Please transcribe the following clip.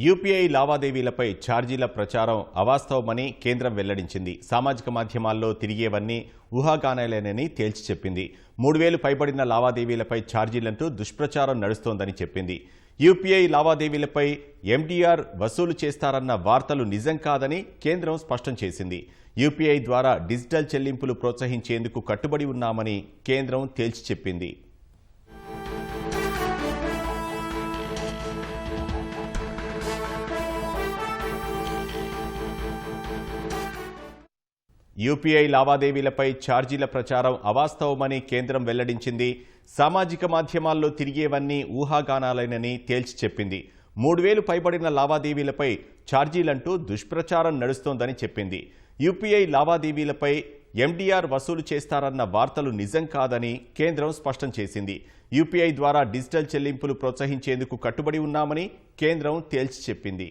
UPI లావాదేవీలపై ఛార్జీల ప్రచారం అవాస్తవమని కేంద్రం వెల్లడించింది. సామాజిక మాధ్యమాల్లో తిరిగేవన్నీ ఊహాగానాలేనని తేల్చి చెప్పింది. 3000 పైబడిన లావాదేవీలపై ఛార్జీలంటూ దుష్ప్రచారం నడుస్తోందని చెప్పింది. యూపీఐ లావాదేవీలపై ఎండీఆర్ వసూలు చేస్తారన్న వార్తలు నిజం కాదని కేంద్రం స్పష్టం చేసింది. యూపీఐ ద్వారా డిజిటల్ చెల్లింపులు ప్రోత్సహించేందుకు కట్టుబడి ఉన్నామని కేంద్రం తేల్చి చెప్పింది. యూపీఐ లావాదేవీలపై ఛార్జీల ప్రచారం అవాస్తవమని కేంద్రం వెల్లడించింది. సామాజిక మాధ్యమాల్లో తిరిగేవన్నీ ఊహాగానాలేనని తేల్చి చెప్పింది. 3000 పైబడిన లావాదేవీలపై ఛార్జీలంటూ దుష్ప్రచారం నడుస్తోందని చెప్పింది. యూపీఐ లావాదేవీలపై ఎండీఆర్ వసూలు చేస్తారన్న వార్తలు నిజం కాదని కేంద్రం స్పష్టం చేసింది. యూపీఐ ద్వారా డిజిటల్ చెల్లింపులు ప్రోత్సహించేందుకు కట్టుబడి ఉన్నామని కేంద్రం తేల్చి చెప్పింది.